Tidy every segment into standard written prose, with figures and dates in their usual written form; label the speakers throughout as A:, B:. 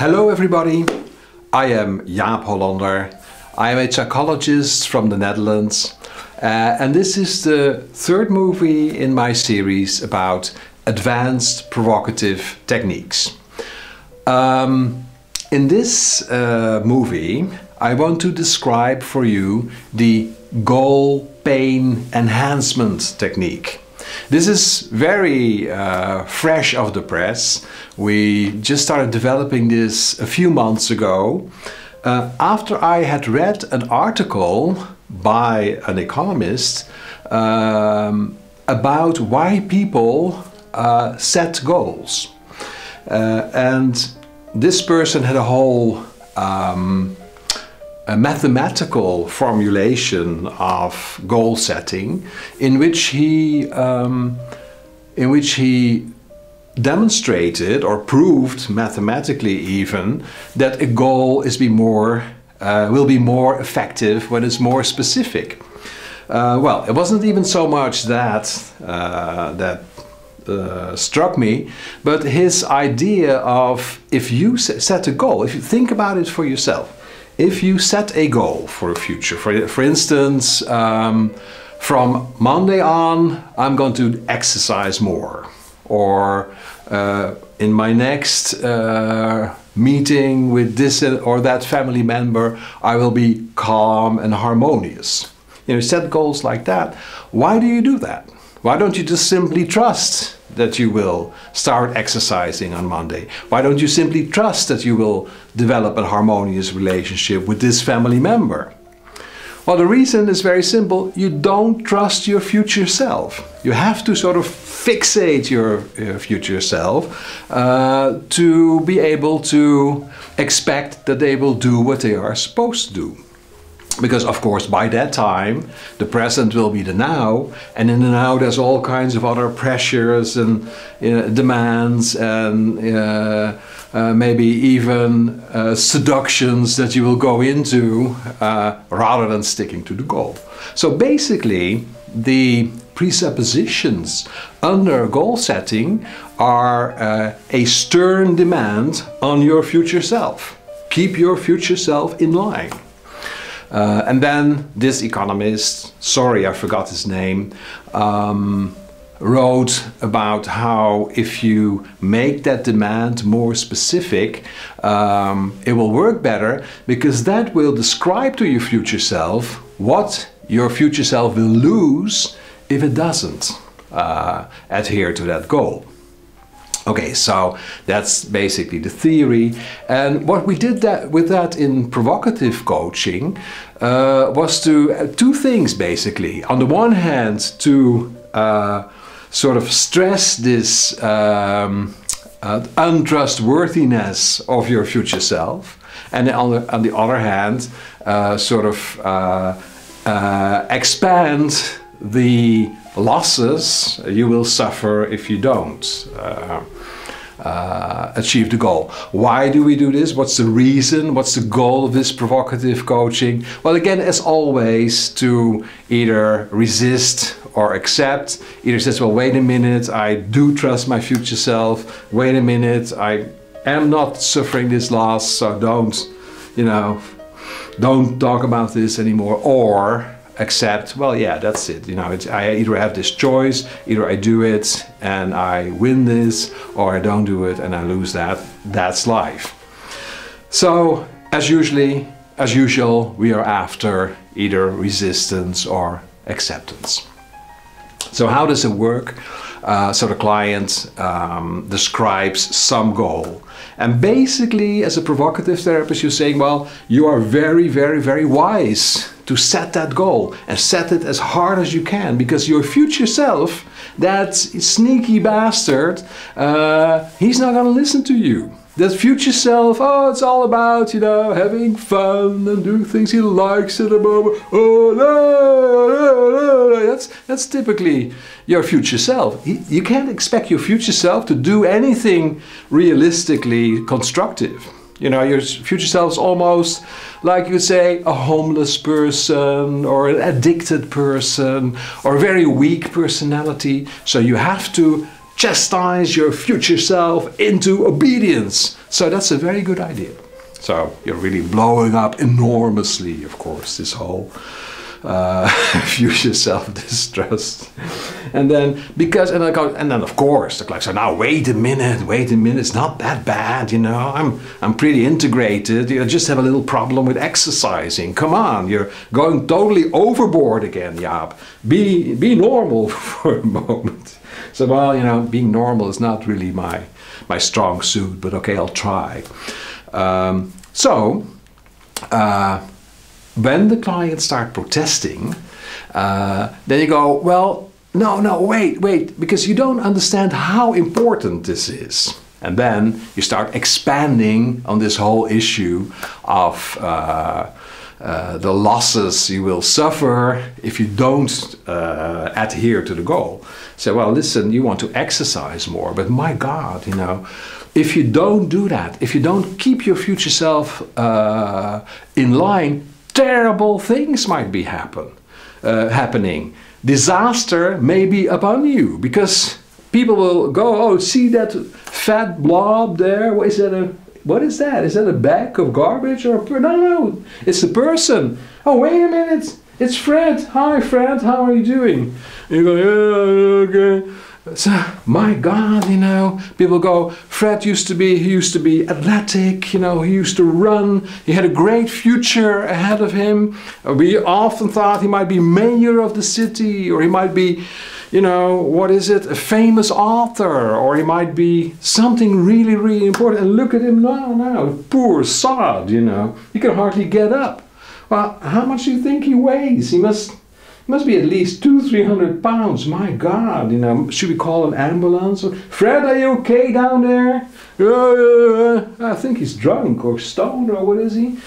A: Hello everybody, I am Jaap Hollander. I am a psychologist from the Netherlands and this is the third movie in my series about advanced provocative techniques. In this movie I want to describe for you the goal pain enhancement technique. This is very fresh off the press. We just started developing this a few months ago after I had read an article by an economist about why people set goals. And this person had a whole a mathematical formulation of goal setting in which he demonstrated or proved mathematically even that a goal is will be more effective when it's more specific. Well, it wasn't even so much that struck me, but his idea of if you set a goal, if you think about it for yourself, if you set a goal for a future, for instance, from Monday on, I'm going to exercise more, or in my next meeting with this or that family member, I will be calm and harmonious. You know, set goals like that. Why do you do that? Why don't you just simply trust that you will start exercising on Monday? Why don't you simply trust that you will develop a harmonious relationship with this family member? Well, the reason is very simple. You don't trust your future self. You have to sort of fixate your future self to be able to expect that they will do what they are supposed to do. Because of course by that time the present will be the now, and in the now there's all kinds of other pressures and demands and maybe even seductions that you will go into rather than sticking to the goal. So basically the presuppositions under goal setting are a stern demand on your future self. Keep your future self in line. And then this economist, sorry I forgot his name, wrote about how if you make that demand more specific, it will work better, because that will describe to your future self what your future self will lose if it doesn't adhere to that goal. Okay, so that's basically the theory, and what we did with that in provocative coaching was to two things basically. On the one hand, to sort of stress this untrustworthiness of your future self, and on the other hand, sort of expand the losses you will suffer if you don't achieve the goal. Why do we do this? What's the reason? What's the goal of this provocative coaching? Well, again, as always, to either resist or accept. Either says, well, wait a minute, I do trust my future self. Wait a minute, I am not suffering this loss, so don't talk about this anymore. Or accept, well, yeah, that's it. You know, I either have this choice, either I do it and I win this, or I don't do it and I lose that. That's life. So, as usual, we are after either resistance or acceptance. So how does it work? So the client describes some goal. And basically, as a provocative therapist, you're saying, well, you are very, very, very wise to set that goal and set it as hard as you can, because your future self, that sneaky bastard, he's not going to listen to you. That future self, oh, it's all about, you know, having fun and doing things he likes at the moment. Oh, no, that's typically your future self. You can't expect your future self to do anything realistically constructive. You know, your future self is almost like you say a homeless person or an addicted person or a very weak personality. So you have to chastise your future self into obedience. So that's a very good idea. So you're really blowing up enormously, of course, this whole future self-distrust. And then and then of course the client said, now wait a minute, it's not that bad, you know, I'm pretty integrated, you just have a little problem with exercising. Come on, you're going totally overboard again, Jaap. Be normal for a moment. So, well, you know, being normal is not really my strong suit, but okay, I'll try. When the clients start protesting, then you go, well, no, wait, because you don't understand how important this is. And then you start expanding on this whole issue of the losses you will suffer if you don't adhere to the goal. So, well, listen, you want to exercise more, but my God, you know, if you don't do that, if you don't keep your future self in line, terrible things might be happening. Disaster may be upon you, because people will go, oh, see that fat blob there? What is that? Is that a bag of garbage or no, it's a person. Oh, wait a minute, it's Fred. Hi, Fred, how are you doing? And you go, yeah, okay. So, my God, you know, people go, Fred used to be athletic, you know, he used to run, he had a great future ahead of him. We often thought he might be mayor of the city, or he might be, you know, what is it, a famous author, or he might be something really, really important. And look at him now, poor sod, you know, he can hardly get up. Well, how much do you think he weighs? He must be at least 200-300 pounds. My God, you know, should we call an ambulance? Fred, are you okay down there? I think he's drunk or stoned, or what is he?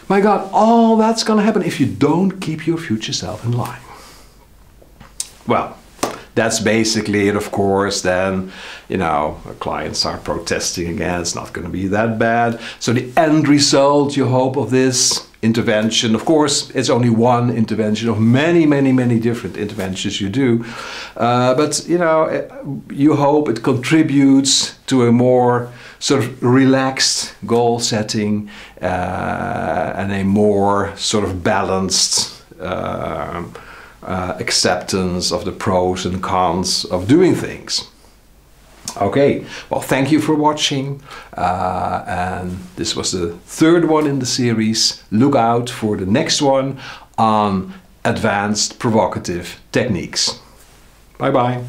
A: My God, all that's gonna happen if you don't keep your future self in line. Well, that's basically it, of course. Then, you know, clients are protesting again. It's not going to be that bad. So the end result, you hope, of this intervention, of course, it's only one intervention of many, many, many different interventions you do. But, you know, you hope it contributes to a more sort of relaxed goal setting and a more sort of balanced acceptance of the pros and cons of doing things. Okay, well, thank you for watching, and this was the third one in the series. Look out for the next one on advanced provocative techniques. Bye bye.